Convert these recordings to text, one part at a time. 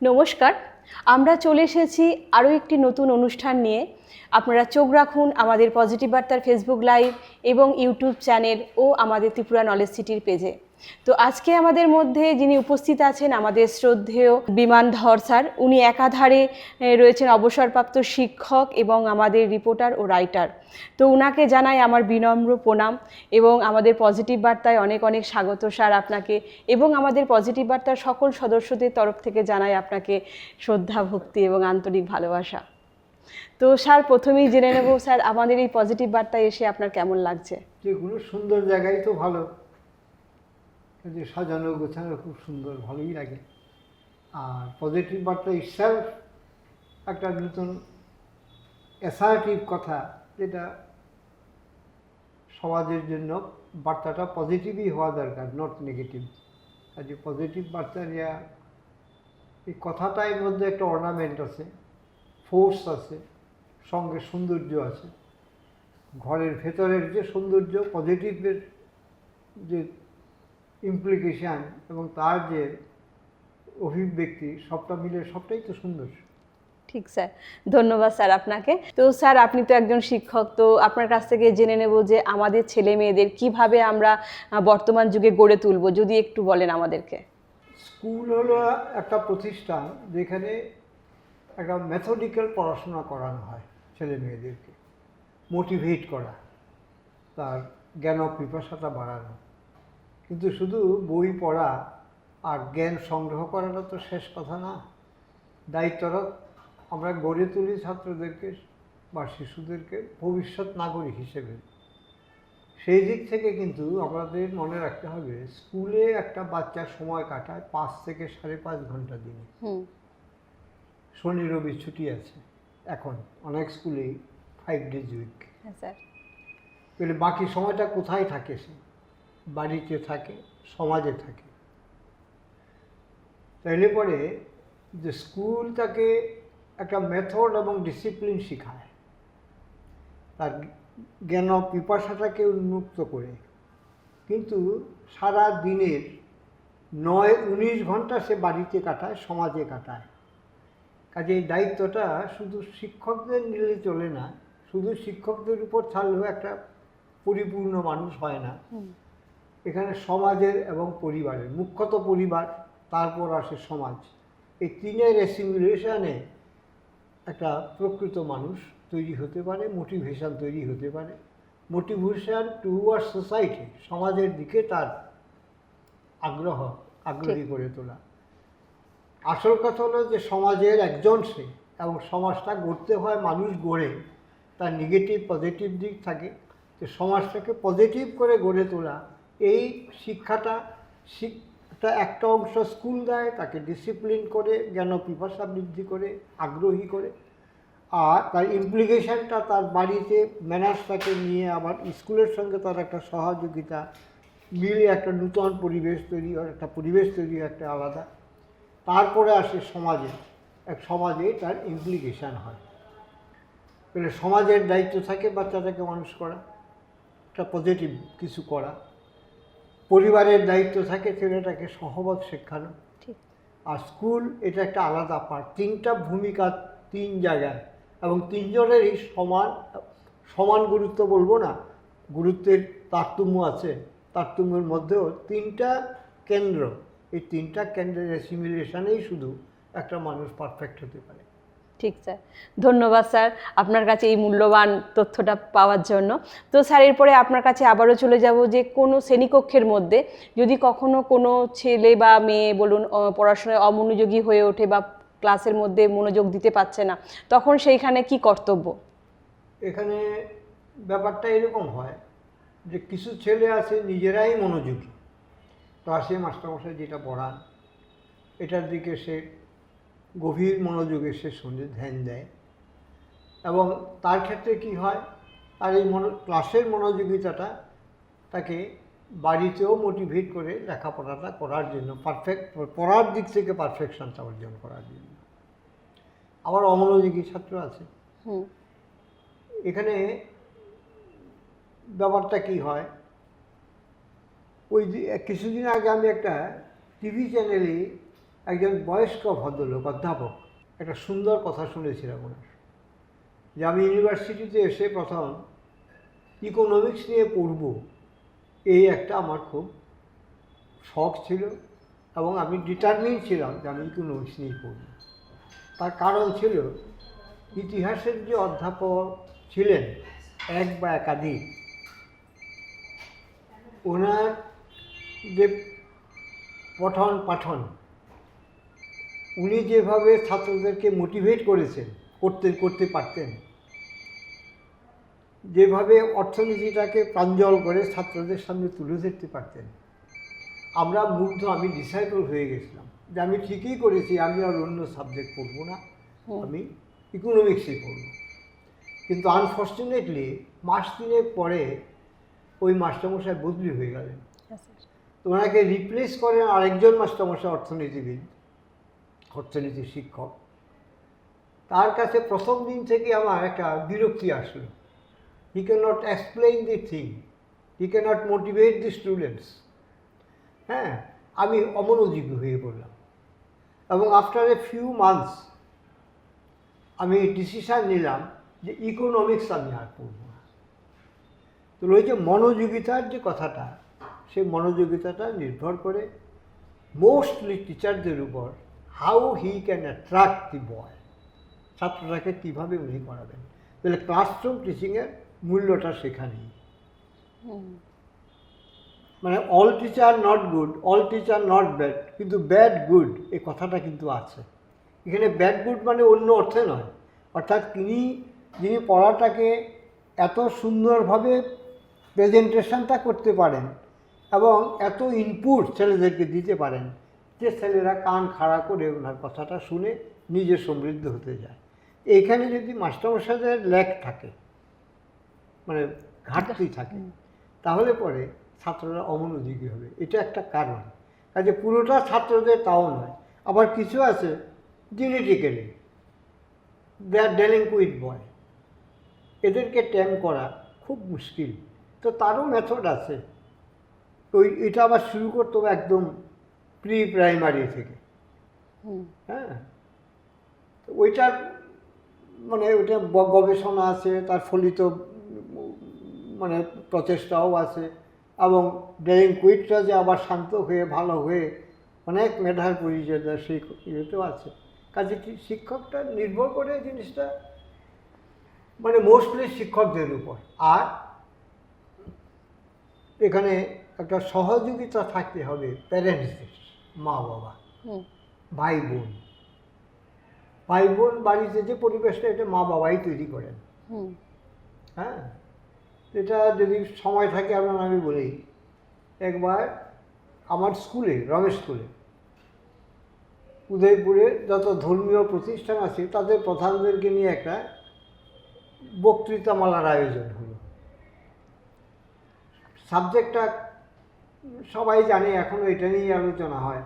নমস্কার, আমরা চলে এসেছি আরও একটি নতুন অনুষ্ঠান নিয়ে। আপনারা চোখ রাখুন আমাদের পজিটিভ বার্তার ফেসবুক লাইভ এবং ইউটিউব চ্যানেল ও আমাদের ত্রিপুরা নলেজ সিটির পেজে। তো আজকে আমাদের মধ্যে যিনি উপস্থিত আছেন আমাদের শ্রদ্ধেয় বিমান ধর স্যার। উনি একাধারে রয়েছেন অবসরপ্রাপ্ত শিক্ষক এবং আমাদের রিপোর্টার ও রাইটার। তো উনাকে জানাই আমার বিনম্র প্রণাম এবং আমাদের পজিটিভ বার্তায় অনেক অনেক স্বাগত স্যার আপনাকে, এবং আমাদের পজিটিভ বার্তার সকল সদস্যদের তরফ থেকে জানাই আপনাকে শ্রদ্ধা, ভক্তি এবং আন্তরিক ভালোবাসা। তো স্যার, প্রথমেই জেনে নেব স্যার, আমাদের এই পজিটিভ বার্তায় এসে আপনার কেমন লাগছে? যেগুলো সুন্দর জায়গায় তো ভালো, যে সাজানো গোছানো খুব সুন্দর, ভালোই লাগে। আর পজিটিভ বার্তা ইটসেলফ একটা নতুন অ্যাসার্টিভ কথা, যেটা সমাজের জন্য বার্তাটা পজিটিভই হওয়া দরকার, নট নেগেটিভ। আর যে পজিটিভ বার্তা এই কথাটার মধ্যে একটা অর্নামেন্ট আছে, ফোর্স আছে, সঙ্গে সৌন্দর্য আছে। ঘরের ভেতরের যে সৌন্দর্য, পজিটিভের যে ইমপ্লিকেশান এবং তার যে অভিব্যক্তি, সবটা মিলে সবটাই তো সুন্দর। ঠিক স্যার, ধন্যবাদ স্যার আপনাকে। তো স্যার, আপনি তো একজন শিক্ষক, তো আপনার কাছ থেকে জেনে নেব যে আমাদের ছেলে মেয়েদের কিভাবে আমরা বর্তমান যুগে গড়ে তুলব, যদি একটু বলেন আমাদেরকে। স্কুল হলো একটা প্রতিষ্ঠান যেখানে একটা মেথডিক্যাল পড়াশোনা করানো হয় ছেলে মেয়েদেরকে, মোটিভেট করা, তার জ্ঞান পিপাসাটা বাড়ানো। কিন্তু শুধু বই পড়া আর জ্ঞান সংগ্রহ করাটা তো শেষ কথা না। দায়িত্বটা আমরা গড়ে তুলি ছাত্রদেরকে বা শিশুদেরকে ভবিষ্যৎ নাগরিক হিসেবে। সেই দিক থেকে কিন্তু আমাদের মনে রাখতে হবে, স্কুলে একটা বাচ্চা সময় কাটায় 5 থেকে 5.5 ঘন্টা দিনে। শনি রবি ছুটি আছে এখন অনেক স্কুলেই, 5 days উইক। হ্যাঁ স্যার। তাহলে বাকি সময়টা কোথায় থাকে? সে বাড়িতে থাকে, সমাজে থাকে। তাইলে পরে যে স্কুল তাকে একটা মেথড এবং ডিসিপ্লিন শেখায়, তার জ্ঞান পিপাসাটাকে উন্মুক্ত করে। কিন্তু সারা দিনের 9-19 ঘন্টা সে বাড়িতে কাটায়, সমাজে কাটায়। কাজে এই দায়িত্বটা শুধু শিক্ষকদের নিলে চলে না। শুধু শিক্ষকদের উপর ছাড়লেও একটা পরিপূর্ণ মানুষ হয় না। এখানে সমাজের এবং পরিবারের, মুখ্যত পরিবার, তারপর আসে সমাজ, এই তিনের অ্যাসিমিলেশনে একটা প্রকৃত মানুষ তৈরি হতে পারে, মোটিভেশন তৈরি হতে পারে। মোটিভেশন টুয়ার্ডস সোসাইটি, সমাজের দিকে তার আগ্রহী করে তোলা। আসল কথা হলো যে সমাজের একজন সে, এবং সমাজটা গড়তে হয় মানুষ গড়ে। তার নেগেটিভ পজিটিভ দিক থাকে, যে সমাজটাকে পজিটিভ করে গড়ে তোলা। এই শিক্ষাটা একটা অংশ স্কুল দেয়, তাকে ডিসিপ্লিন করে, জ্ঞান পিপাসা বৃদ্ধি করে, আগ্রহী করে। আর তার ইমপ্লিকেশানটা তার বাড়িতে ম্যানার্সটাকে নিয়ে আবার স্কুলের সঙ্গে তার একটা সহযোগিতা মিলে একটা নূতন পরিবেশ তৈরি হয়, একটা পরিবেশ তৈরি হয় একটা আলাদা। তারপরে আসে সমাজে, সমাজে তার ইমপ্লিকেশান হয়। তাহলে সমাজের দায়িত্ব থাকে বাচ্চাটাকে মানুষ করা, একটা পজিটিভ কিছু করা। পরিবারের দায়িত্ব থাকে ছেলেটাকে সহবত শেখানো। আর স্কুল এটা একটা আলাদা পার্ট। 3টা ভূমিকা 3 জায়গায়, এবং 3 জনেরই সমান গুরুত্ব বলবো না, গুরুত্বের তারতম্য আছে। তারতম্যের মধ্যেও 3টা কেন্দ্র, এই 3টা কেন্দ্রের অ্যাসিমিলেশনেই শুধু একটা মানুষ পারফেক্ট হতে পারে। ঠিক স্যার, ধন্যবাদ স্যার আপনার কাছে এই মূল্যবান তথ্যটা পাওয়ার জন্য। তো স্যার, এরপরে আপনার কাছে আবারও চলে যাব যে কোনো শ্রেণীকক্ষের মধ্যে যদি কখনো কোনো ছেলে বা মেয়ে বলুন পড়াশোনায় অমনোযোগী হয়ে ওঠে বা ক্লাসের মধ্যে মনোযোগ দিতে পারছে না, তখন সেইখানে কি কর্তব্য? এখানে ব্যাপারটা এরকম হয় যে কিছু ছেলে আছে নিজেরাই মনোযোগী, ক্লাসে মাস্টারমশাই যেটা পড়ান এটার দিকে সে গভীর মনোযোগে সে শুনে ধ্যান দেয়। এবং তার ক্ষেত্রে কি হয়, তার এই ক্লাসের মনোযোগিতাটা তাকে বাড়িতেও মোটিভেট করে লেখাপড়াটা করার জন্য, পড়ার দিক থেকে পারফেকশনটা অর্জন করার জন্য। আবার অমনোযোগী ছাত্র আছে। এখানে ব্যাপারটা কি হয়, ওই কিছুদিন আগে আমি একটা টিভি চ্যানেলে একজন বয়স্ক ভদ্রলোক অধ্যাপক একটা সুন্দর কথা শুনেছিলাম ওনার, যে আমি ইউনিভার্সিটিতে এসে প্রথম ইকোনমিক্স নিয়ে পড়ব, এই একটা আমার খুব শখ ছিল এবং আমি ডিটারমিন ছিলাম যে আমি ইকোনমিক্স নিয়ে পড়ব। তার কারণ ছিল ইতিহাসের যে অধ্যাপক ছিলেন এক বা একাধিক, ওনার যে পঠন পাঠন, উনি যেভাবে ছাত্রদেরকে মোটিভেট করেছেন, করতে পারতেন, যেভাবে অর্থনীতিটাকে প্রাঞ্জল করে ছাত্রদের সামনে তুলে ধরতে পারতেন, আমরা মুগ্ধ, আমি ডিসাইপল হয়ে গেছিলাম যে আমি ঠিকই করেছি, আমি আর অন্য সাবজেক্ট পড়বো না, আমি ইকোনমিক্সই পড়ব। কিন্তু আনফর্চুনেটলি মাস তিনেক পরে ওই মাস্টারমশাই বদলি হয়ে গেলেন। তো ওনাকে রিপ্লেস করেন আরেকজন মাস্টারমশাই, অর্থনীতির শিক্ষক। তার কাছে প্রথম দিন থেকে আমার একটা বিরক্তি আসলো। He can not explain the thing, he can not motivate the students. হ্যাঁ, আমি অমনোযোগী হয়ে পড়লাম এবং আফটার এ ফিউ মান্থস আমি ডিসিশান নিলাম যে ইকোনমিক্স আমি আর পড়ব না। তো ওই যে মনোযোগিতার যে কথাটা, সেই মনোযোগিতাটা নির্ভর করে মোস্টলি টিচারদের উপর, হাউ হি ক্যান অ্যাট্রাক্ট দি বয়, ছাত্রটাকে কীভাবে উনি করাবেন। তাহলে ক্লাসরুম টিচিংয়ের মূল্যটা সেখানেই। মানে all teacher not good, all teacher not bad, কিন্তু ব্যাড গুড এই কথাটা কিন্তু আছে এখানে। ব্যাড গুড মানে অন্য অর্থে নয়, অর্থাৎ যিনি পড়াটাকে এত সুন্দরভাবে প্রেজেন্টেশনটা করতে পারেন এবং এত ইনপুট ছেলেদেরকে দিতে পারেন যে ছেলেরা কান খাড়া করে ওনার কথাটা শুনে নিজে সমৃদ্ধ হতে যায়। এইখানে যদি মাস্টারমশাইদের ল্যাক থাকে, মানে ঘাটতি থাকে, তাহলে পরে ছাত্ররা অমনোযোগী হবে, এটা একটা কারণ। কাজে পুরোটা ছাত্রদের তাও নয়, আবার কিছু আছে জেনেটিক্যালি দে আর ডেলিংকুইট বয়, এদেরকে ট্যাম করা খুব মুশকিল। তো তারও মেথড আছে। এটা আবার শুরু করতে হবে একদম প্রি প্রাইমারি থেকে। হ্যাঁ, ওইটার মানে ওইটা গবেষণা আছে, তার ফলিত মানে প্রচেষ্টাও আছে, এবং ডেলিংকুইটরা যে আবার শান্ত হয়ে ভালো হয়ে অনেক মেধার পরিচয় দেয় সেই ইয়েতেও আছে। কাজে শিক্ষকটা নির্ভর করে জিনিসটা মানে মোস্টলি শিক্ষকদের উপর। আর এখানে একটা সহযোগিতা থাকতে হবে প্যারেন্টসদের, মা বাবা, ভাই বোন বাড়িতে যে পরিবেশটা, এটা মা বাবাই তৈরি করেন। হ্যাঁ, এটা যদি সময় থাকে আপনার আমি বলি, একবার আমার স্কুলে, রমেশ স্কুলে, উদয়পুরে যত ধর্মীয় প্রতিষ্ঠান আছে তাদের প্রধানদেরকে নিয়ে একটা বক্তৃতামালার আয়োজন হলো। সাবজেক্টটা সবাই জানে, এখনও এটা নিয়েই আলোচনা হয়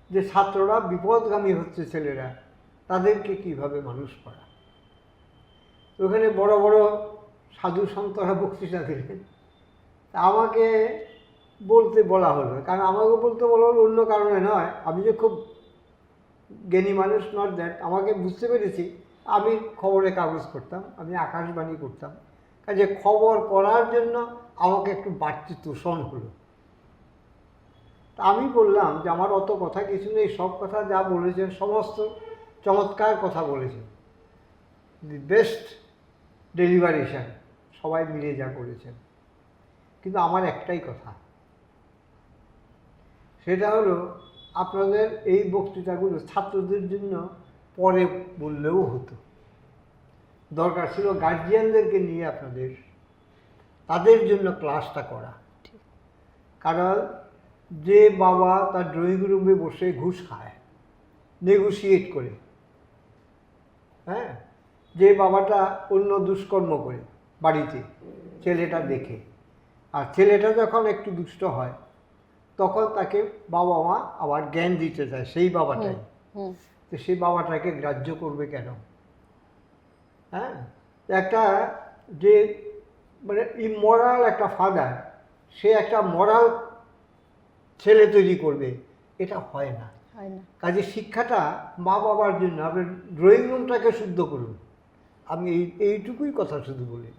যে ছাত্ররা বিপদগামী হচ্ছে, ছেলেরা, তাদেরকে কিভাবে মানুষ করা। ওখানে বড় বড় সাধু সন্তরা বক্তৃতা দিলেন। আমাকে বলতে বলা হলো, কারণ আমাকে বলতে বলা হলো অন্য কারণে নয়, আমি যে খুব জ্ঞানী মানুষ নট দ্যাট, আমাকে বুঝতে পেরেছি আমি খবরে কাগজ করতাম, আমি আকাশবাণী করতাম, কাজে খবর করার জন্য আমাকে একটু বাড়তি তোষণ হলো। তা আমি বললাম যে আমার অত কথা কিছু নেই, সব কথা যা বলেছেন সমস্ত চমৎকার কথা বলেছেন, দি বেস্ট ডেলিভারেশন, সবাই মিলে যা করেছেন, কিন্তু আমার একটাই কথা, সেটা হলো আপনাদের এই বক্তৃতাগুলো ছাত্রদের জন্য পরে বললেও হতো, দরকার ছিল গার্জিয়ানদেরকে নিয়ে আপনাদের তাদের জন্য ক্লাসটা করা। কারণ যে বাবা তার ড্রয়িং রুমে বসে ঘুষ খায়, নেগোশিয়েট করে, হ্যাঁ, যে বাবাটা অন্য দুষ্কর্ম করে বাড়িতে ছেলেটা দেখে, আর ছেলেটা যখন একটু দুষ্ট হয় তখন তাকে বাবা মা আবার জ্ঞান দিতে চায় সেই বাবাটাই, তো সেই বাবাটাকে গ্রাহ্য করবে কেন? হ্যাঁ, একটা যে মানে ইমরাল একটা ফাদার, সে একটা মরাল ছেলে তৈরি করবে, এটা হয় না। হয় না। কাজে শিক্ষাটা মা বাবার জন্য আপনি ড্রয়িং রুমটাকে শুদ্ধ করুন, আমি এইটুকুই কথা শুধু বলি।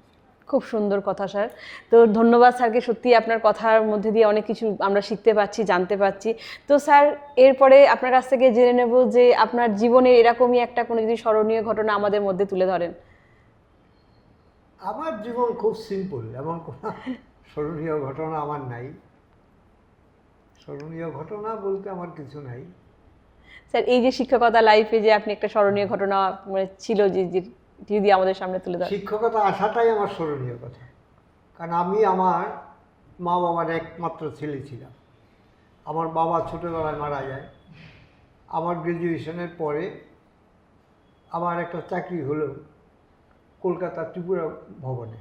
খুব সুন্দর কথা স্যার। তো ধন্যবাদ স্যারকে, সত্যি আপনার কথার মধ্যে দিয়ে অনেক কিছু আমরা শিখতে পারছি, জানতে পারছি। তো স্যার, এরপরে আপনার কাছ থেকে জেনে নেব যে আপনার জীবনে এরকমই একটা কোনো যদি স্মরণীয় ঘটনা আমাদের মধ্যে তুলে ধরেন। আমার জীবন খুব সিম্পল, এমন কোনো স্মরণীয় ঘটনা আমার নাই। স্মরণীয় ঘটনা বলতে আমার কিছু নাই। স্যার, এই যে শিক্ষকতা লাইফে যে আপনি একটা স্মরণীয় ঘটনা মানে ছিল যে যদি আমাদের সামনে তুলে ধরেন। শিক্ষকতা আসাটাই আমার স্মরণীয় কথা, কারণ আমি আমার মা বাবার একমাত্র ছেলে ছিলাম। আমার বাবা ছোটোবেলায় মারা যায়। আমার গ্র্যাজুয়েশনের পরে আমার একটা চাকরি হলো কলকাতা ত্রিপুরা ভবনে,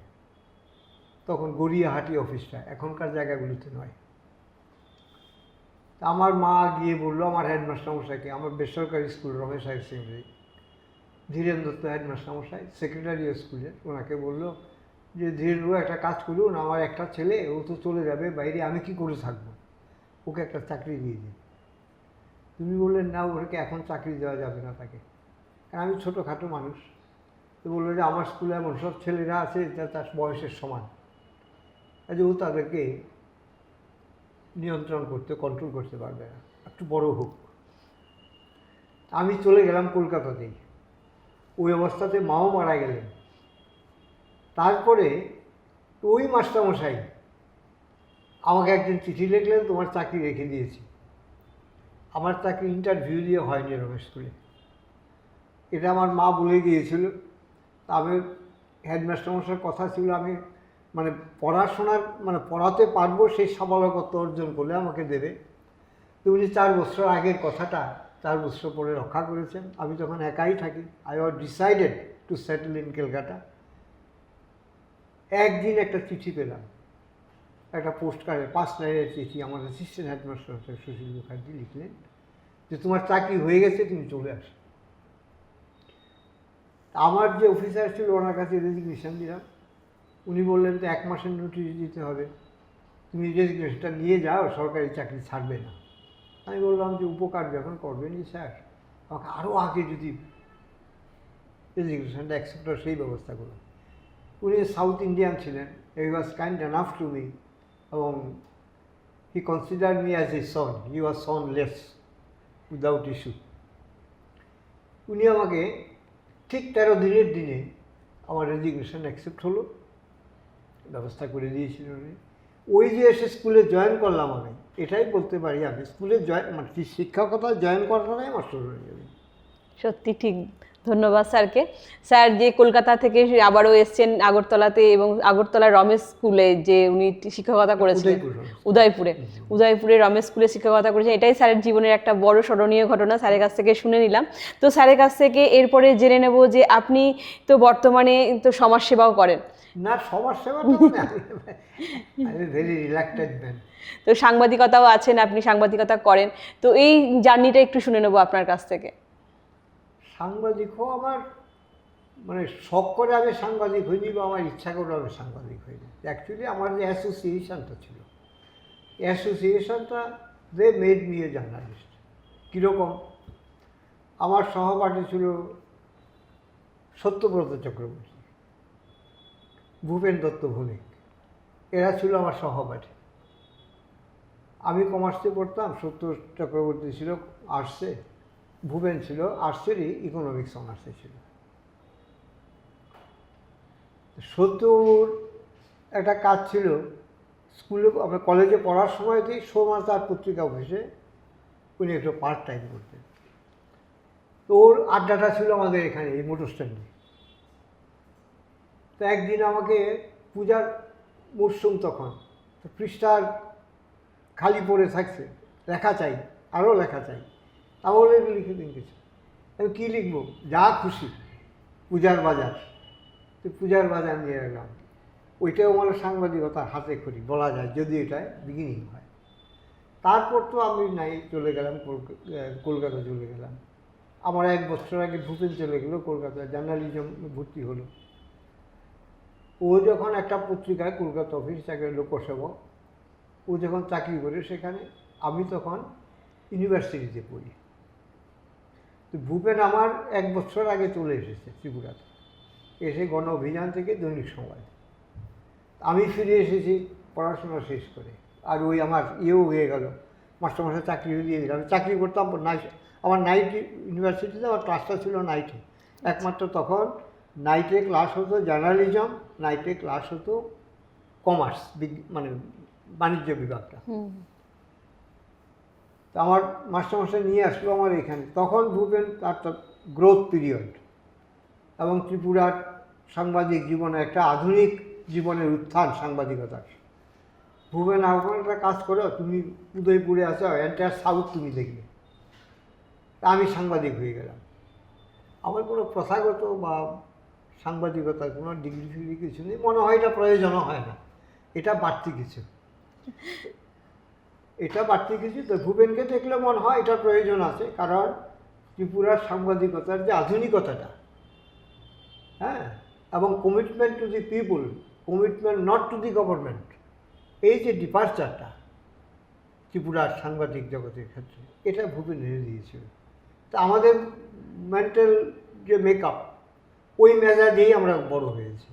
তখন গড়িয়াহাটি অফিসটা, এখনকার জায়গাগুলিতে নয়। তা আমার মা গিয়ে বললো আমার হেডমাস্টার মশাইকে, আমার বেসরকারি school Ramesh higher secondary, Dhiren Dutta headmaster মশাই সেক্রেটারি স্কুলের, ওনাকে বললো যে ধীরেন একটা কাজ করুন, আমার একটা ছেলে, ও তো চলে যাবে বাইরে, আমি কি করে থাকবো, ওকে একটা চাকরি দিয়ে দিন। তুমি বললেন না, ওকে এখন চাকরি দেওয়া যাবে না তাকে, কারণ আমি ছোটোখাটো মানুষ। তো বললো যে আমার স্কুলে এমন সব ছেলেরা আছে যা তার বয়সের সমান, কাজে ও তাদেরকে নিয়ন্ত্রণ করতে, কন্ট্রোল করতে পারবে না, একটু বড় হোক। আমি চলে গেলাম কলকাতাতেই। ওই অবস্থাতে মাও মারা গেলেন। তারপরে ওই মাস্টারমশাই আমাকে একদিন চিঠি লিখলেন, তোমার চাকরি রেখে দিয়েছি। আমার চাকরি ইন্টারভিউ দিয়ে হয়নি রমেশ স্কুলে, এটা আমার মা বলে গিয়েছিল। আমি হেডমাস্টারমশাইয়ের কথা ছিল আমি মানে পড়াশোনার মানে পড়াতে পারবো সেই সাবলকত্ব অর্জন করলে আমাকে দেবে। তো উনি 4 বছর আগের কথাটা 4 বছর পরে রক্ষা করেছেন। আমি তখন একাই থাকি। I was decided to settle in Calcutta. একদিন একটা চিঠি পেলাম, একটা পোস্ট কার্ডে 5 লাইনের চিঠি। আমার অ্যাসিস্ট্যান্ট হেডমাস্টার সুশীল মুখার্জি লিখলেন যে তোমার চাকরি হয়ে গেছে, তুমি চলে আসো। আমার যে অফিসার ছিল ওনার কাছে রেজিগনেশন দিলাম। উনি বললেন তো 1 মাসের নোটিশ দিতে হবে, তুমি রেজিগনেশনটা নিয়ে যাও, সরকারি চাকরি ছাড়বে না। আমি বললাম যে উপকার যখন করবেনই স্যার, আমাকে আরও আগে যদি রেজিগনেশনটা অ্যাকসেপ্ট হয় সেই ব্যবস্থা করুন। উনি সাউথ ইন্ডিয়ান ছিলেন, he was kind enough to me, এবং he consider me as a son, he was sonless without issue. উনি আমাকে ঠিক 13 দিনের দিনে আমার রেজিগনেশন অ্যাকসেপ্ট হলো, ব্যবস্থা করে দিয়েছিলেন উনি। ওই যে এসে স্কুলে জয়েন করলাম আমি, এটাই বলতে পারি আমি স্কুলে জয়েন মানে শিক্ষকতা জয়েন করাটাই আমার শুরু হয়ে যাবে। সত্যি ঠিক, ধন্যবাদ স্যারকে। স্যার যে কলকাতা থেকে আবারও এসছেন আগরতলাতে, এবং আগরতলার রমেশ স্কুলে যে উনি শিক্ষকতা করেছিলেন, উদয়পুরে রমেশ স্কুলে শিক্ষকতা করেছেন, এটাই স্যারের জীবনের একটা বড় স্মরণীয় ঘটনা। স্যারের কাছ থেকে শুনে নিলাম। তো স্যারের কাছ থেকে এরপরে জেনে নেব যে আপনি তো বর্তমানে তো সমাজসেবাও করেন। না, সমাজসেবা তো মানে আমি ভেরি রিল্যাক্টেড ম্যান। তো সাংবাদিকতাও আছেন, আপনি সাংবাদিকতা করেন। তো এই জার্নিটা একটু শুনে নেবো আপনার কাছ থেকে। সাংবাদিকও আমার মানে শখ করে আমি সাংবাদিক হইনি, বা আমার ইচ্ছা করে আমি সাংবাদিক হইনি। অ্যাকচুয়ালি আমার যে অ্যাসোসিয়েশনটা ছিল, অ্যাসোসিয়েশনটা they made me a journalist. কীরকম? আমার সহপাঠী ছিল সত্যব্রত চক্রবর্তী, ভূপেন দত্ত ভৌমিক, এরা ছিল আমার সহপাঠী। আমি কমার্সে পড়তাম, সত্য চক্রবর্তী ছিল আর্টসে, ভূপেন ছিল আর্টসেরই ইকোনমিক্স অনার্সে ছিল। সত্যর একটা কাজ ছিল, স্কুলে আমরা কলেজে পড়ার সময়তেই সমাচার পত্রিকা অফিসে উনি একটু পার্ট টাইম করতেন। তো ওর আড্ডাটা ছিল আমাদের এখানে এই মোটর স্ট্যান্ডে। তো একদিন আমাকে পূজার মরশুম তখন, তো পৃষ্ঠার খালি পড়ে থাকছে, লেখা চাই, আরও লেখা চাই। তাহলে লিখে দিন কিছু। আমি কী লিখবো? যা খুশি, পূজার বাজার। তো পূজার বাজার নিয়ে গেলাম। ওইটাও মানে সাংবাদিকতার হাতে খড়ি বলা যায়, যদি এটাই বিগিনিং হয়। তারপর তো আমি নাই চলে গেলাম কলকাতা চলে গেলাম। আমার 1 বছর আগে ভূপেন চলে গেলো কলকাতায়, জার্নালিজম ভর্তি হলো। ও যখন একটা পত্রিকায় কলকাতা অফিস চাকরি, লোকসেবক, ও যখন চাকরি করে সেখানে, আমি তখন ইউনিভার্সিটিতে পড়ি। তো ভূপেন আমার 1 বছর আগে চলে এসেছে ত্রিপুরাতে, এসে গণ অভিযান থেকে দৈনিক সংবাদ। আমি ফিরে এসেছি পড়াশোনা শেষ করে, আর ওই আমার ইয়েও হয়ে গেল, মাস্টারমশাই চাকরি দিয়ে দিল। আমি চাকরি করতাম আমার নাইট ইউনিভার্সিটিতে আমার ক্লাসটা ছিল নাইটে, একমাত্র তখন নাইটে ক্লাস হতো জার্নালিজম, নাইটে ক্লাস হতো কমার্স, মানে বাণিজ্য বিভাগটা। তো আমার মাস্টারমশাই নিয়ে আসলো আমার এখানে, তখন ভূপেন তার গ্রোথ পিরিয়ড এবং ত্রিপুরার সাংবাদিক জীবনে একটা আধুনিক জীবনের উত্থান সাংবাদিকতার। ভূপেন আমার একটা কাজ করো, তুমি উদয়পুরে আছো, এন্টায়ার সাউথ তুমি দেখবে। তা আমি সাংবাদিক হয়ে গেলাম। আমার কোনো প্রথাগত বা সাংবাদিকতার কোনো ডিগ্রি ফিগ্রি কিছু নেই, মনে হয় এটা প্রয়োজনও হয় না, এটা বাড়তি কিছু, এটা বাড়তি কিছু। তো ভূপেনকে দেখলে মনে হয় এটার প্রয়োজন আছে, কারণ ত্রিপুরার সাংবাদিকতার যে আধুনিকতাটা, হ্যাঁ, এবং commitment to the people, commitment not to the government, এই যে ডিপারচারটা ত্রিপুরার সাংবাদিক জগতের ক্ষেত্রে, এটা ভূপেন এনে দিয়েছিল। তা আমাদের মেন্টাল যে মেকআপ, ওই মেজাজেই আমরা বড় হয়েছি।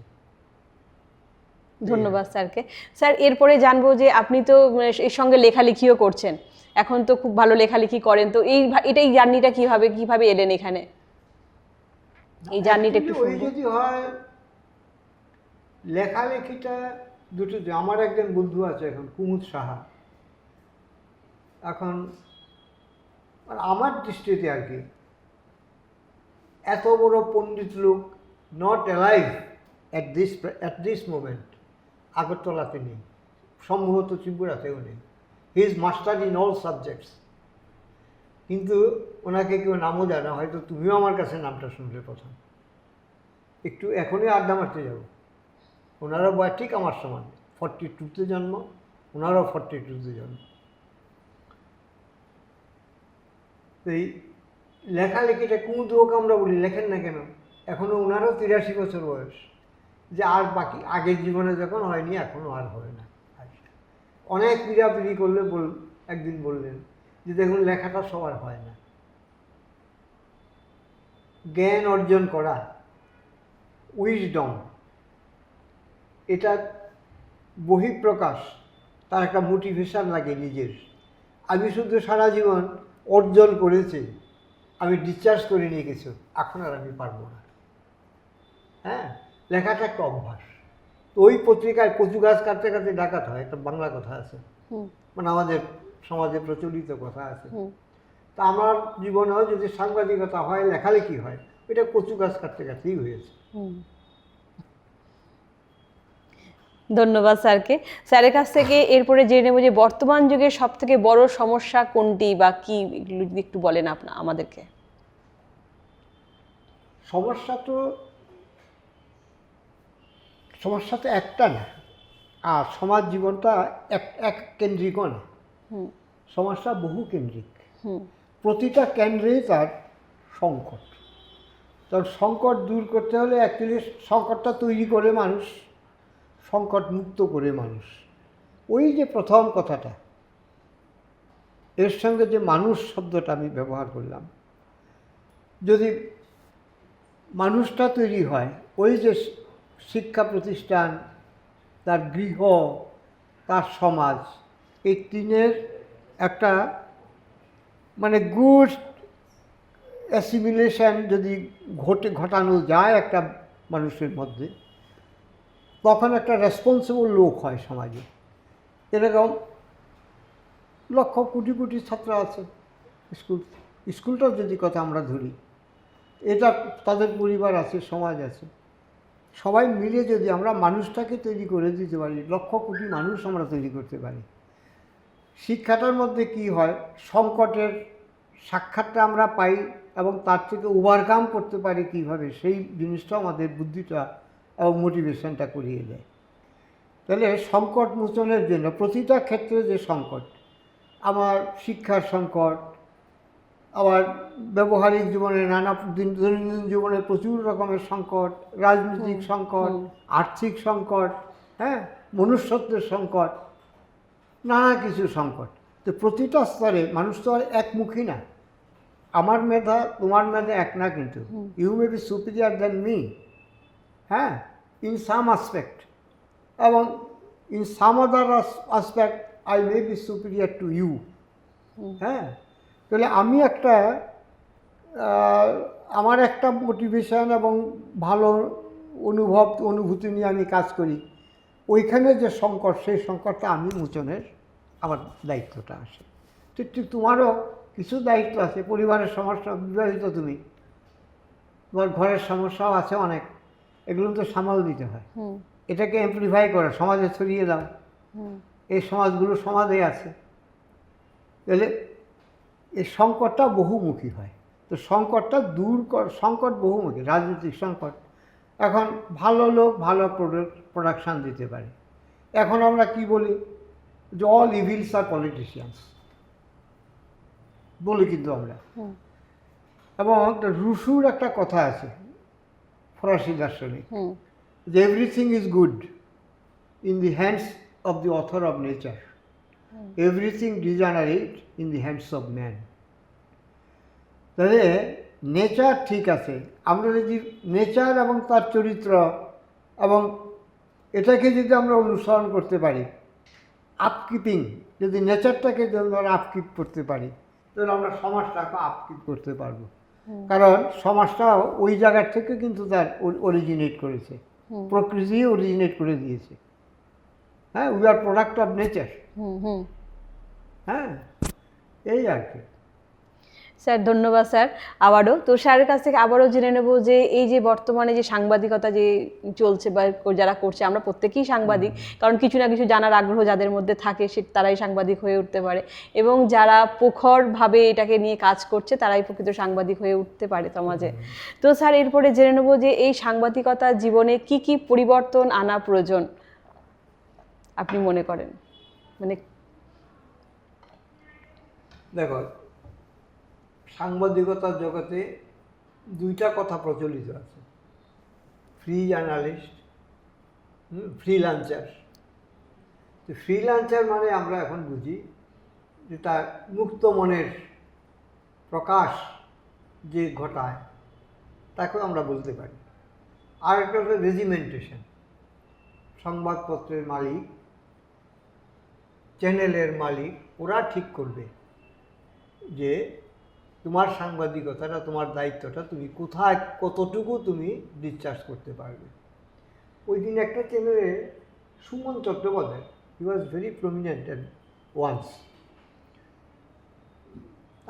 ধন্যবাদ স্যারকে। স্যার, এরপরে জানবো যে আপনি তো এর সঙ্গে লেখালেখিও করছেন, এখন তো খুব ভালো লেখালেখি করেন, তো এই জার্নিটা কিভাবে এলেন এখানে, এই জার্নিটা একটু ওই যদি হয় লেখালেখিটা দুটো, আমার একজন বন্ধু আছে এখন কুমুদ সাহা, এখন আমার দৃষ্টিতে আর কি এত বড় পণ্ডিত লোক not alive at this moment আগরতলাতে নেই, সম্ভবত ত্রিপুরাতেও নেই। He is master in all subjects, কিন্তু ওনাকে কেউ নামও জানে না, হয়তো তুমিও আমার কাছে নামটা শুনলে প্রথম। একটু এখনই আড্ডা মারতে যাবো, ওনারও বয়স ঠিক আমার সমান, 42-তে জন্ম, ওনারও 42-তে জন্ম। এই লেখালেখিটা কুমুদ হোক আমরা বলি, লেখেন না কেন, এখনও ওনারও 83 বছর বয়স, যে আর বাকি আগের জীবনে যখন হয়নি এখনও আর হবে না। অনেক পিড়াপিড়ি করলে একদিন বললেন যে দেখুন লেখাটা সবার হয় না, জ্ঞান অর্জন করা, উইজডম, এটা বহিঃপ্রকাশ, তার একটা মোটিভেশন লাগে নিজের। আমি শুধু সারা জীবন অর্জন করেছি, আমি ডিসচার্জ করে নিয়ে কিছু, এখন আর আমি পারবো না। হ্যাঁ, লেখাটা একটা অভ্যাস। তো ওই পত্রিকায় কচু গাছ কাটতে কাটতে ডাকাত হয়, একটা বাংলা কথা আছে, মানে আমাদের সমাজে প্রচলিত কথা আছে। তা আমার জীবনেও যদি সাংবাদিকতা হয়, লেখালেখি হয়, এটা কচু গাছ কাটতে কাটতেই হয়েছে। ধন্যবাদ স্যারকে। স্যারের কাছ থেকে এরপরে জেনে নেব যে বর্তমান যুগে সব থেকে বড় সমস্যা কোনটি বা কি, এগুলো যদি একটু বলেন আমাদেরকে। সমস্যা তো একটা না, আর সমাজ জীবনটা এক কেন্দ্রিকও না, সমস্যা বহু কেন্দ্রিক। প্রতিটা কেন্দ্রেই তার সংকট, তার সংকট দূর করতে হলে অ্যাকচুয়ালি সংকটটা তৈরি করে মানুষ, সংকট মুক্ত করে মানুষ। ওই যে প্রথম কথাটা, এর সঙ্গে যে মানুষ শব্দটা আমি ব্যবহার করলাম, যদি মানুষটা তৈরি হয়, ওই যে শিক্ষা প্রতিষ্ঠান, তার গৃহ, তার সমাজ, এই তিনের একটা মানে গুড অ্যাসিমিলেশন যদি ঘটানো যায় একটা মানুষের মধ্যে, তখন একটা রেসপন্সিবল লোক হয় সমাজে। এরকম লক্ষ কোটি কোটি ছাত্র আছে স্কুলটার যদি কথা আমরা ধরি, এটা তাদের পরিবার আছে, সমাজ আছে, সবাই মিলে যদি আমরা মানুষটাকে তৈরি করে দিতে পারি, লক্ষ কোটি মানুষ আমরা তৈরি করতে পারি। শিক্ষাটার মধ্যে কি হয়, সংকটের সাক্ষাৎটা আমরা পাই এবং তার থেকে ওভারকাম করতে পারি কীভাবে, সেই জিনিসটা আমাদের বুদ্ধিটা এবং মোটিভেশনটা করিয়ে দেয়। তাহলে সংকট মোচনের জন্য প্রতিটা ক্ষেত্রে যে সংকট, আমার শিক্ষার সংকট, আবার ব্যবহারিক জীবনে দৈনন্দিন জীবনে প্রচুর রকমের সংকট, রাজনৈতিক সংকট, আর্থিক সংকট, হ্যাঁ, মনুষ্যত্বের সংকট, নানা কিছু সংকট। তো প্রতিটা স্তরে মানুষ তো আর একমুখী না, আমার মেধা তোমার মেধা এক না কিন্তু। You may be superior than me, হ্যাঁ, ইন সাম আসপেক্ট, এবং in some other aspect I may be superior to you. হ্যাঁ, তাহলে আমি একটা আমার একটা মোটিভেশন এবং ভালো অনুভূতি নিয়ে আমি কাজ করি, ওইখানে যে সংকট, সেই সংকটটা আমি মোচনের আমার দায়িত্বটা আসে। ঠিক ঠিক তোমারও কিছু দায়িত্ব আছে, পরিবারের সমস্যা, বিবাহিত তুমি, তোমার ঘরের সমস্যাও আছে অনেক, এগুলো তো সামাল দিতে হয়। এটাকে অ্যাম্প্লিফাই করে সমাজে ছড়িয়ে দাও, এই সমাজগুলো সমাজে আছে। তাহলে এই সংকটটা বহুমুখী হয়। তো সংকটটা দূর সংকট বহুমুখী, রাজনৈতিক সংকট। এখন ভালো লোক ভালো প্রোডাকশান দিতে পারে। এখন আমরা কি বলি যে অল ইভিলস আর পলিটিশিয়ানস বলি কিন্তু আমরা। এবং রুসুর একটা কথা আছে, ফরাসি দার্শনিক, যে everything is good in the hands of the author of nature, everything degenerate in the hands of man. তাহলে নেচার ঠিক আছে, আমরা যদি নেচার এবং তার চরিত্র এবং এটাকে যদি আমরা অনুসরণ করতে পারি, আপকিপিং, যদি নেচারটাকে যদি আমরা আপকিপ করতে পারি, তাহলে আমরা সমাজটাকে আপকিপ করতে পারবো। কারণ সমাজটাও ওই জায়গার থেকে কিন্তু তার অরিজিনেট করেছে, প্রকৃতি অরিজিনেট করে দিয়েছে। হ্যাঁ, we are product of nature. হ্যাঁ, এই আর কি। স্যার ধন্যবাদ স্যার। আবারও তো স্যারের কাছ থেকে আবারও জেনে নেব যে এই যে বর্তমানে যে সাংবাদিকতা যে চলছে বা যারা করছে, আমরা প্রত্যেকেই সাংবাদিক, কারণ কিছু না কিছু জানার আগ্রহ যাদের মধ্যে থাকে সে তারাই সাংবাদিক হয়ে উঠতে পারে, এবং যারা প্রখরভাবে এটাকে নিয়ে কাজ করছে তারাই প্রকৃত সাংবাদিক হয়ে উঠতে পারে সমাজে। তো স্যার এরপরে জেনে নেব যে এই সাংবাদিকতা জীবনে কি কি পরিবর্তন আনা প্রয়োজন আপনি মনে করেন? মানে দেখো, সাংবাদিকতার জগতে দুইটা কথা প্রচলিত আছে, ফ্রি জার্নালিস্ট, ফ্রিল্যান্সার। তো ফ্রিল্যান্সার মানে আমরা এখন বুঝি যে তার মুক্ত মনের প্রকাশ যে ঘটায় তাকে আমরা বলতে পারি। আর একটা হচ্ছে রেজিমেন্টেশন, সংবাদপত্রের মালিক, চ্যানেলের মালিক, ওরা ঠিক করবে যে তোমার সাংবাদিকতাটা, তোমার দায়িত্বটা তুমি কোথায় কতটুকু তুমি ডিসচার্জ করতে পারবে। ওই দিন একটা চ্যানেলে Suman Chattopadhyay, he was very prominent and once,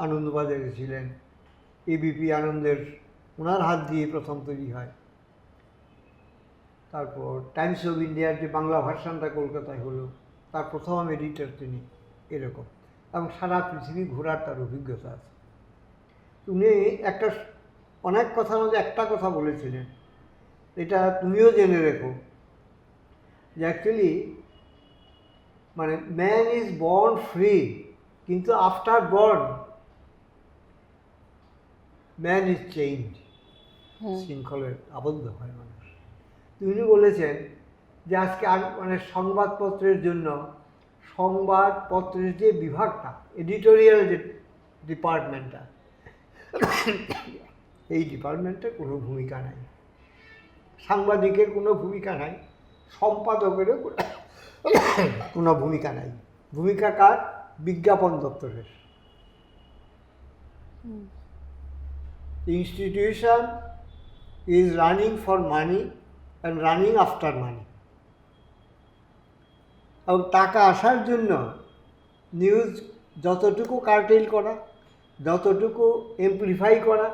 আনন্দবাজারে ছিলেন, এবিপি আনন্দের ওনার হাত দিয়ে প্রথম তৈরি হয়। তারপর টাইমস অফ ইন্ডিয়ার যে বাংলা ভার্সানটা কলকাতায় হলো, তার প্রথম এডিটর তিনি, এরকম। এবং সারা পৃথিবী ঘোরার তার অভিজ্ঞতা আছে। উনি একটা অনেক কথার মধ্যে একটা কথা বলেছিলেন, এটা তুমিও জেনে রেখো, যে অ্যাকচুয়ালি মানে ম্যান ইজ বর্ন ফ্রি, কিন্তু after born man is change, শৃঙ্খলে আবদ্ধ হয় মানুষ। তিনি বলেছেন যে আজকে আর মানে সংবাদপত্রের জন্য সংবাদপত্রের যে বিভাগটা, এডিটোরিয়াল যে ডিপার্টমেন্টটা, এই ডিপার্টমেন্টের কোনো ভূমিকা নাই, সাংবাদিকের কোনো ভূমিকা নাই, সম্পাদকেরও কোনো ভূমিকা নাই। ভূমিকা কার? বিজ্ঞাপন দপ্তরের। Institution is running for money and running after money. এবং টাকা আসার জন্য নিউজ যতটুকু কার্টেল করা, যতটুকু এমপ্লিফাই করা,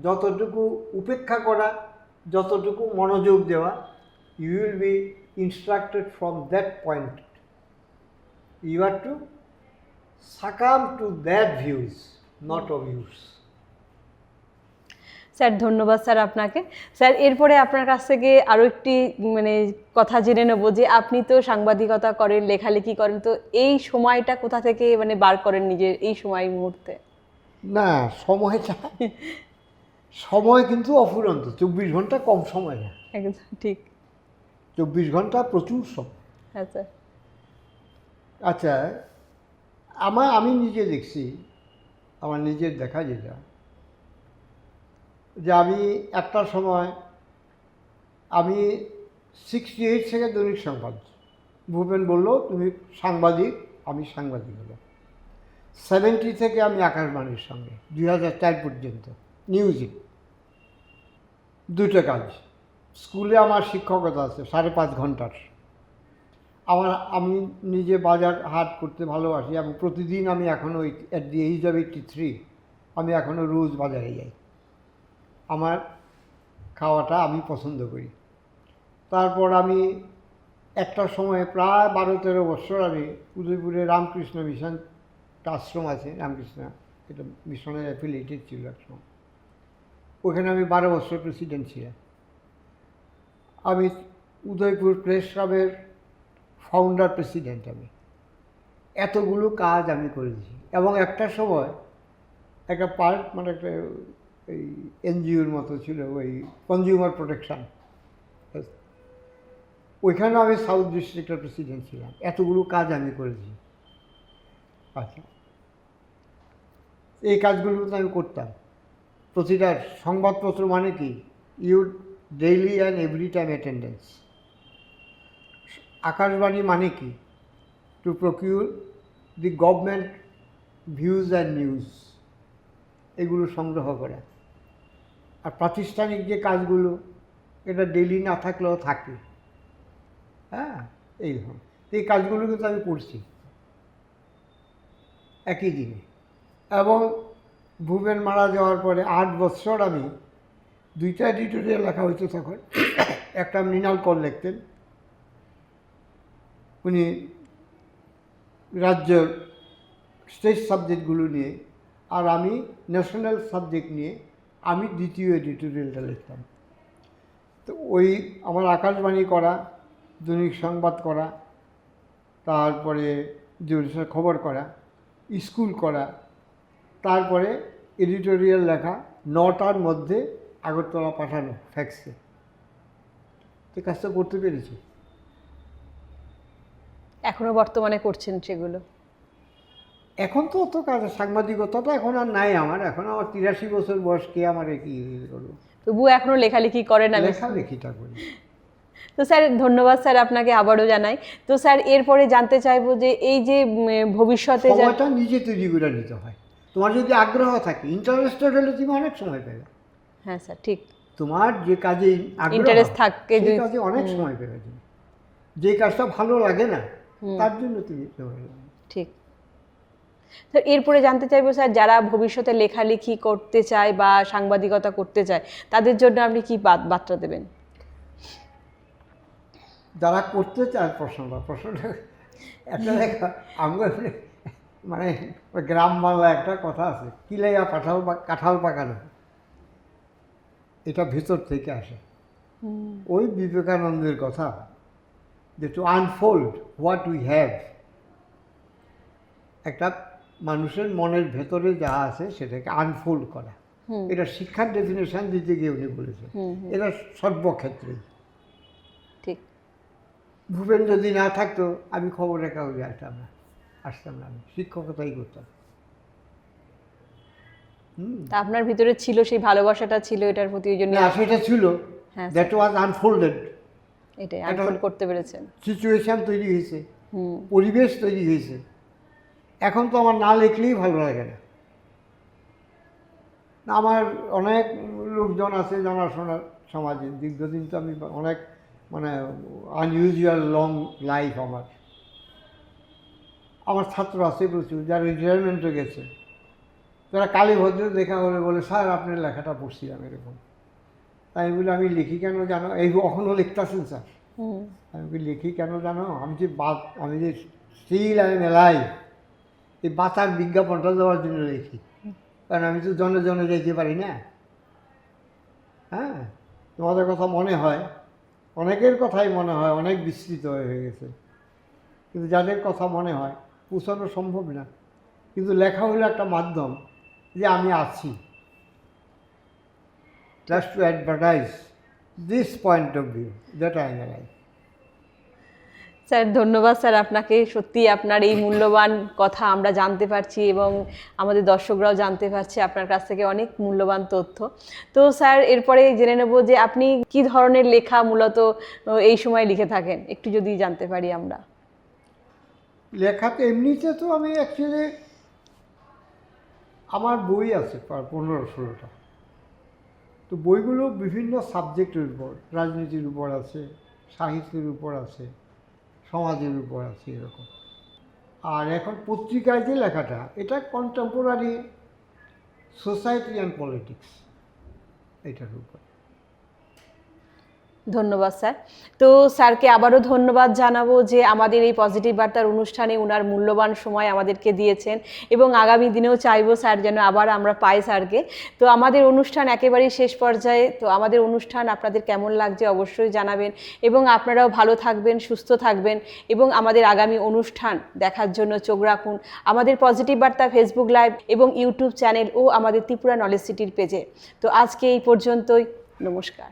যতটুকু উপেক্ষা করা, যতটুকু মনোযোগ দেওয়া, you will be instructed from that point. You are to succumb to that views, not of use. Sir ধন্যবাদ স্যার আপনাকে। স্যার এরপরে আপনার কাছ থেকে আরও একটি মানে কথা জেনে নেব যে আপনি তো সাংবাদিকতা করেন, লেখালেখি করেন, তো এই সময়টা কোথা থেকে মানে বার করেন নিজের এই সময় মুহূর্তে? না, সময়টা সময় কিন্তু অফুরন্ত, 24 ঘন্টা কম সময় না। একদম ঠিক। 24 ঘন্টা প্রচুর সময়। হ্যাঁ স্যার। আচ্ছা, আমি নিজে দেখছি, আমার নিজের দেখা যেটা, যে আমি একটা সময় আমি 68 থেকে দৈনিক সংবাদ, ভূপেন বলল তুমি সাংবাদিক, আমি সাংবাদিক হলাম। 70 থেকে আমি আকাশবাণীর সঙ্গে 2004 পর্যন্ত নিউজে, দুটো কাজ। স্কুলে আমার শিক্ষকতা আছে 5.5 ঘন্টার। আমি নিজে বাজার হাট করতে ভালোবাসি এবং প্রতিদিন আমি এখনও অ্যাট দি এজ অফ 83 আমি এখনও রোজ বাজারে যাই। আমার খাওয়াটা আমি পছন্দ করি। তারপর আমি একটা সময় প্রায় 12-13 বছর আমি উদয়পুরে রামকৃষ্ণ মিশন আশ্রম আছে, রামকৃষ্ণ, এটা মিশনের অ্যাফিলিয়েটেড ছিল একসময়, ওখানে আমি 12 বছর প্রেসিডেন্ট ছিলাম। আমি উদয়পুর প্রেস ক্লাবের ফাউন্ডার প্রেসিডেন্ট। আমি এতগুলো কাজ আমি করেছি এবং একটা সময় একটা পার্ট মানে একটা এই এনজিওর মতো ছিল, ওই কনজিউমার প্রোটেকশন, ওইখানে আমি সাউথ ডিস্ট্রিক্টের প্রেসিডেন্ট ছিলাম। এতগুলো কাজ আমি করেছি। আচ্ছা, এই কাজগুলো তো আমি করতাম। প্রতিটা সংবাদপত্র মানে কি, you daily and every time attendance. আকাশবাণী মানে কি, to procure the government views and news, এগুলো সংগ্রহ করা। আর প্রাতিষ্ঠানিক যে কাজগুলো, এটা ডেইলি না থাকলেও থাকে। হ্যাঁ, এই ধরুন এই কাজগুলো কিন্তু আমি করছি একই দিনে। এবং ভূপেন মারা যাওয়ার পরে 8 বছর আমি 2টা এডিটোরিয়াল লেখা হয়েছে তখন। একটা মৃণাল কর লিখতেন, উনি রাজ্যের স্টেট সাবজেক্টগুলো নিয়ে, আর আমি ন্যাশনাল সাবজেক্ট নিয়ে আমি দ্বিতীয় এডিটোরিয়ালটা লিখতাম। তো ওই আমার আকাশবাণী করা, দৈনিক সংবাদ করা, তারপরে জোরসে খবর করা, স্কুল করা, তারপরে এডিটোরিয়াল লেখা, 9টার মধ্যে আগরতলা পাঠানো ফ্যাক্সে। তো কাজটা করতে পেরেছি। এখনো বর্তমানে করছেন সেগুলো? এখন তো অত কাজ, সাংবাদিকতাটা এখন আর নাই আমার। এখন আমার 83 বছর বয়স, কে আমার কি করবো, তবুও এখনো লেখালেখি করেন? আমি লেখালেখিটা করি। তো স্যার ধন্যবাদ স্যার, আপনাকে আবারও জানাই। তো স্যার এরপরে জানতে চাইবো যে এই যে ভবিষ্যতে সময়টা নিজে তৈরি করে নিতে হয়। তোমার যদি আগ্রহ থাকে, ইন্টারেস্টেড হলে তুমি অনেক সময় পেবে। হ্যাঁ স্যার, ঠিক। তোমার যে কাজে ইন্টারেস্ট থাকে, সেই কাজে অনেক সময় পেবে তুমি। যে কাজটা ভালো লাগে না তার জন্য তুমি ঠিক। তো এরপরে জানতে চাইবো স্যার, যারা ভবিষ্যতে লেখালেখি করতে চায় বা সাংবাদিকতা করতে চায়, তাদের জন্য আপনি কি বার্তা দেবেন? যারা করতে চায়, প্রশ্নটা একটা দেখা আমরা মানে গ্রাম বাংলা একটা কথা আছে, কিলাইয়া কাঁঠাল পাকানো, এটা ভেতর থেকে আসে। ওই বিবেকানন্দের কথা, যে to unfold what we have, একটা মানুষের মনের ভেতরে যা আছে সেটাকে আনফোল্ড করা। এটা শিক্ষার ডেফিনেশন দিতে গিয়ে উনি বলেছেন, এটা সর্বক্ষেত্রেই ঠিক। ভূপেন যদি না থাকতো আমি খবরের কাগজে আসতাম না, আমি শিক্ষকতাই করতাম। তা আপনার ভিতরে ছিল সেই ভালোবাসাটা, ছিল এটার প্রতি, ওই জন্য সেটা ছিল, হ্যাঁ, দ্যাট ওয়াজ আনফোল্ডেড। এটাই আনফোল্ড করতে পেরেছেন। সিচুয়েশন তৈরি হয়েছে, পরিবেশ তৈরি হয়েছে। এখন তো আমার না লিখলেই ভালো লাগে না। আমার অনেক লোকজন আছে জানাশোনার সমাজে, দীর্ঘদিন তো আমি অনেক মানে আনইউজুয়াল লং লাইফ আমার ছাত্র আছে প্রচুর, যারা রিটায়ারমেন্টে গেছে, তারা কালী ভদ্র দেখা হলে বলে, স্যার আপনার লেখাটা পড়ছিলাম এরকম। তাই বলি, আমি লিখি কেন জানো? এই এখনও লিখতেছেন স্যার? আমি বলি, লিখি কেন জানো? আমি যে স্টিল আই এম অ্যালাইভ, এই বাঁচার বিজ্ঞাপনটা দেওয়ার জন্য লিখি, কারণ আমি তো জনে জনে যেতে পারি না। হ্যাঁ, তোমাদের কথা মনে হয়, অনেকের কথাই মনে হয় অনেক বিস্তৃত হয়ে গেছে, কিন্তু যাদের কথা মনে হয় পৌঁছানো সম্ভব না। কিন্তু লেখা হলো একটা মাধ্যম যে আমি আছি, just to advertise this point of view that I am alive. Sir ধন্যবাদ স্যার আপনাকে, সত্যি আপনার এই মূল্যবান কথা আমরা জানতে পারছি এবং আমাদের দর্শকরাও জানতে পারছে আপনার কাছ থেকে অনেক মূল্যবান তথ্য। তো স্যার এরপরে জেনে নেব যে আপনি কি ধরনের লেখা মূলত এই সময় লিখে থাকেন, একটু যদি জানতে পারি আমরা। লেখাতে এমনিতে তো আমি অ্যাকচুয়ালি আমার বই আছে প্রায় 15-16টা। তো বইগুলো বিভিন্ন সাবজেক্টের উপর, রাজনীতির উপর আছে, সাহিত্যের উপর আছে, সমাজের উপর আছে, এরকম। আর এখন পত্রিকায় যে লেখাটা, এটা কন্টেম্পোরারি সোসাইটি অ্যান্ড পলিটিক্স, এটার উপর। ধন্যবাদ স্যার। তো স্যারকে আবারও ধন্যবাদ জানাবো যে আমাদের এই পজিটিভ বার্তার অনুষ্ঠানে ওনার মূল্যবান সময় আমাদেরকে দিয়েছেন, এবং আগামী দিনেও চাইবো স্যার যেন আবার আমরা পাই স্যারকে। তো আমাদের অনুষ্ঠান একেবারেই শেষ পর্যায়ে। তো আমাদের অনুষ্ঠান আপনাদের কেমন লাগছে অবশ্যই জানাবেন, এবং আপনারাও ভালো থাকবেন, সুস্থ থাকবেন, এবং আমাদের আগামী অনুষ্ঠান দেখার জন্য চোখ রাখুন আমাদের পজিটিভ বার্তা ফেসবুক লাইভ এবং ইউটিউব চ্যানেল ও আমাদের ত্রিপুরা নলেজ সিটির পেজে। তো আজকে এই পর্যন্তই, নমস্কার।